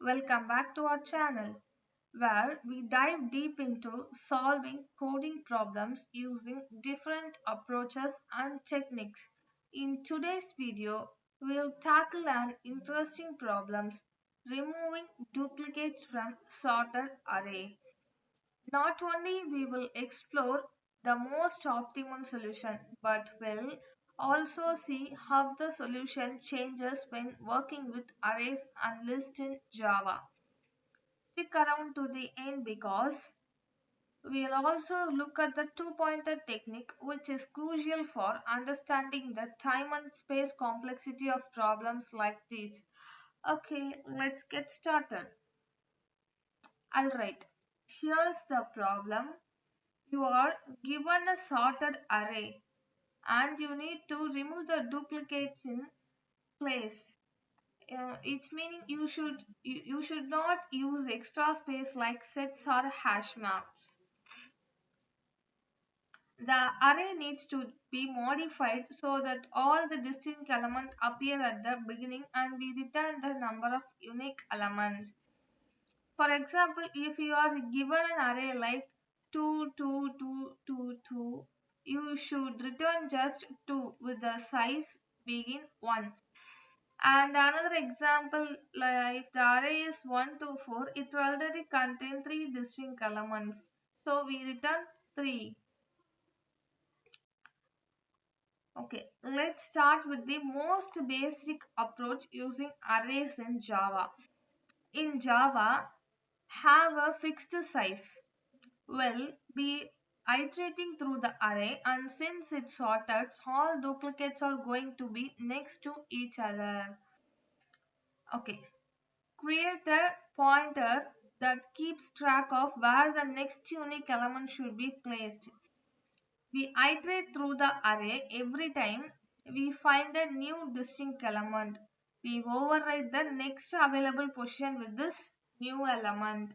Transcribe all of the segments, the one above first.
Welcome back to our channel where we dive deep into solving coding problems using different approaches and techniques. In today's video, we'll tackle an interesting problem: removing duplicates from sorted array. Not only we will explore the most optimal solution, but will also see how the solution changes when working with arrays and lists in Java. Stick around to the end because we'll also look at the two-pointer technique, which is crucial for understanding the time and space complexity of problems like this. Okay, let's get started. Alright, here's the problem. You are given a sorted array and you need to remove the duplicates in place. It's meaning you should not use extra space like sets or hash marks. The array needs to be modified so that all the distinct elements appear at the beginning and we return the number of unique elements. For example, if you are given an array like 2, 2, 2, 2, 2, you should return just 2 with the size being 1. And another example, like if the array is 1 to 4, it already contains 3 distinct elements. So we return 3. Okay, let's start with the most basic approach using arrays in Java. In Java, have a fixed size. Will be iterating through the array, and since it's sorted, all duplicates are going to be next to each other. Okay, create a pointer that keeps track of where the next unique element should be placed. We iterate through the array every time we find a new distinct element. We override the next available position with this new element.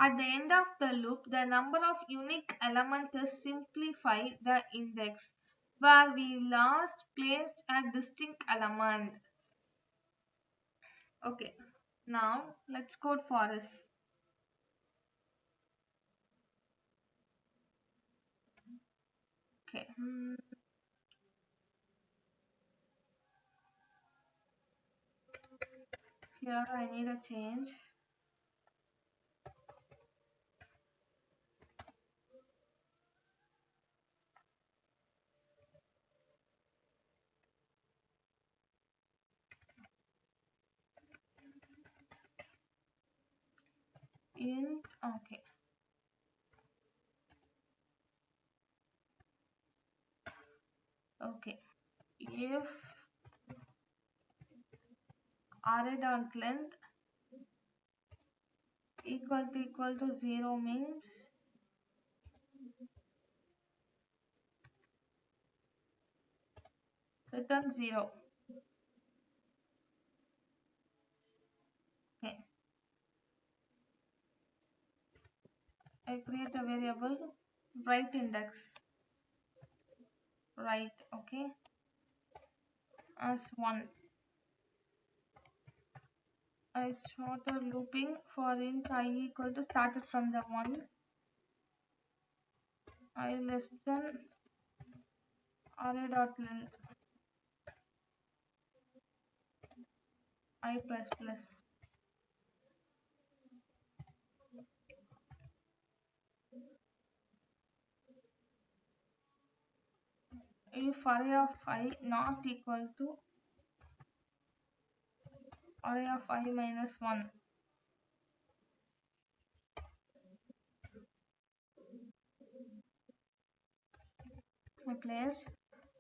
At the end of the loop, the number of unique elements is simplify the index where we last placed a distinct element. Okay, now let's code for this. Okay, here I need a change. Int, okay. Okay, if array dot length equal to 0 means return 0. Okay, I create a variable write index, write, okay, as 1. I started looping for int I equal to started from the 1, I less than array dot length I plus plus. If array of I not equal to array of I minus 1, I place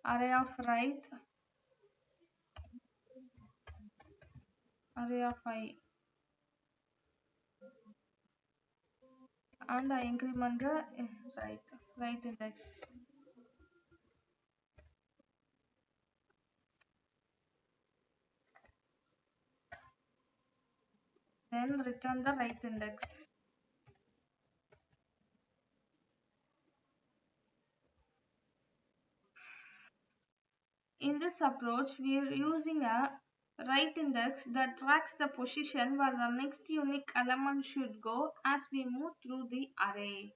array of write array of I and I increment the write index. Then return the write index. In this approach, we are using a right index that tracks the position where the next unique element should go as we move through the array.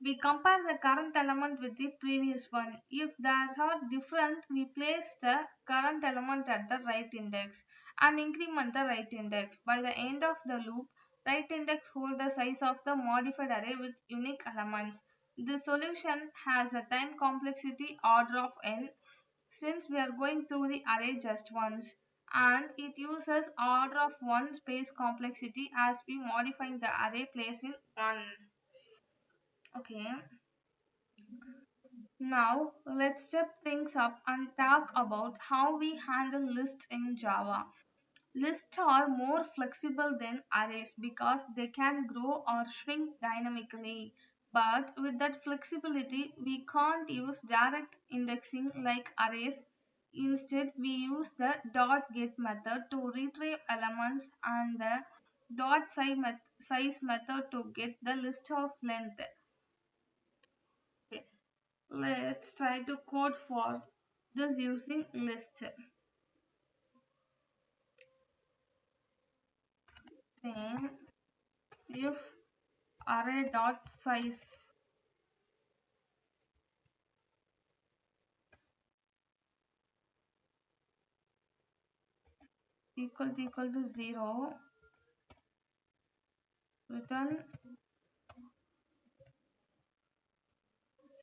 We compare the current element with the previous one. If they are different, we place the current element at the right index and increment the right index. By the end of the loop, right index holds the size of the modified array with unique elements. The solution has a time complexity order of n since we are going through the array just once, and it uses order of 1 space complexity as we modifying the array place in 1. Okay. Now, let's step things up and talk about how we handle lists in Java. Lists are more flexible than arrays because they can grow or shrink dynamically. But with that flexibility, we can't use direct indexing like arrays. Instead, we use the .get method to retrieve elements and the size method to get the list of length. Okay. Let's try to code for this using list. Same if array dot size equal to 0, return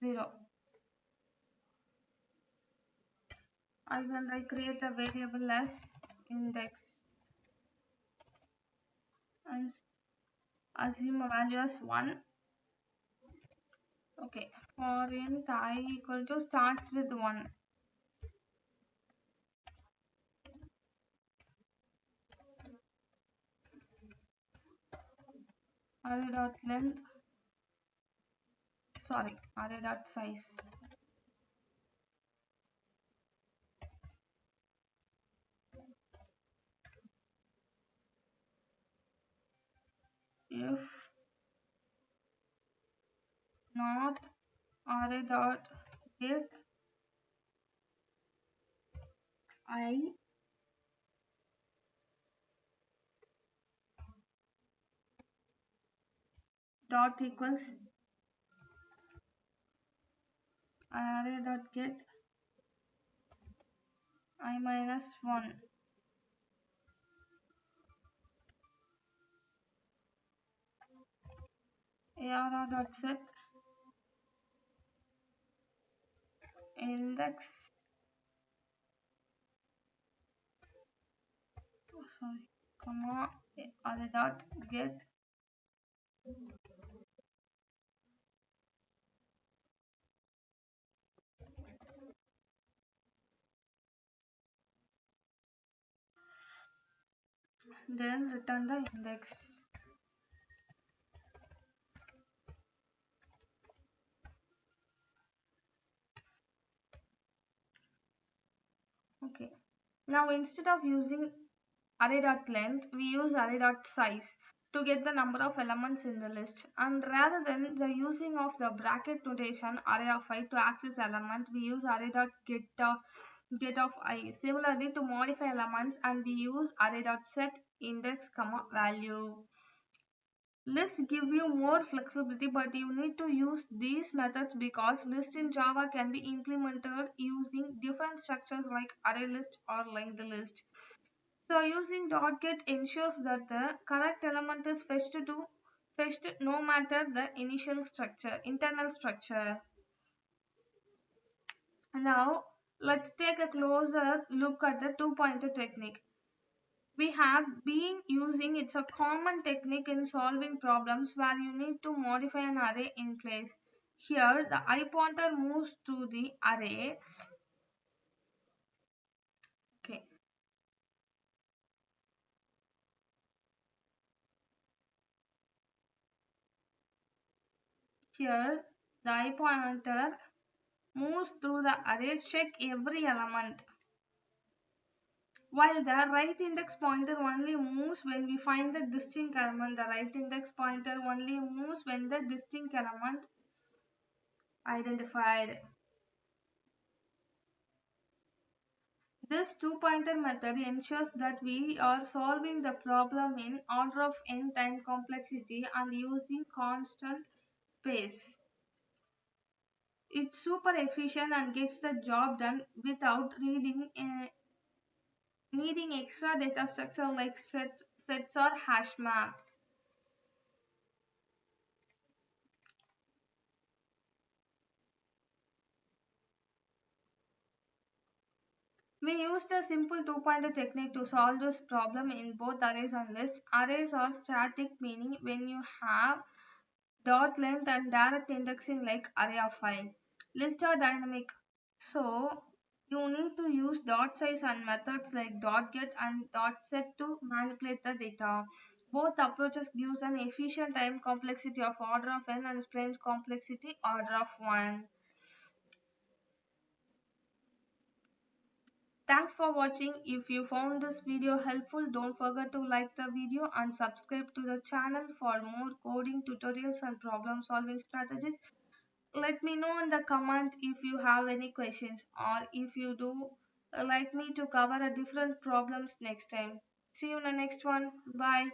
0. I create a variable as index and assume a value as 1. Okay, for int I equal to starts with 1. Array dot length, sorry, array dot size. If not array dot get I dot equals array dot get I minus 1. Arr dot set index, sorry, comma array dot get then return the index. Okay. Now instead of using array dot length, we use array dot size to get the number of elements in the list. And rather than the using of the bracket notation array of I to access element, we use array dot get of I. Similarly, to modify elements, and we use array dot set index comma value. List give you more flexibility, but you need to use these methods because list in Java can be implemented using different structures like array list or linked list. So using .get ensures that the correct element is fetched no matter the internal structure. Now let's take a closer look at the two-pointer technique. We have been using it's a common technique in solving problems where you need to modify an array in place. Here the I pointer moves to the array. Okay. Here the I pointer moves through the array, check every element. While the right index pointer only moves when we find the distinct element, the right index pointer only moves when the distinct element identified. This two-pointer method ensures that we are solving the problem in order of n time complexity and using constant space. It's super efficient and gets the job done without needing extra data structure like sets or hash maps. We used a simple two-pointer technique to solve this problem in both arrays and lists. Arrays are static, meaning when you have dot length and direct indexing like array of 5. Lists are dynamic, so you need to use dot size and methods like dot get and dot set to manipulate the data. Both approaches gives an efficient time complexity of order of n and range complexity order of 1. Thanks for watching. If you found this video helpful, don't forget to like the video and subscribe to the channel for more coding tutorials and problem solving strategies. Let me know in the comment if you have any questions, or if you do like me to cover a different problems next time. See you in the next one. Bye.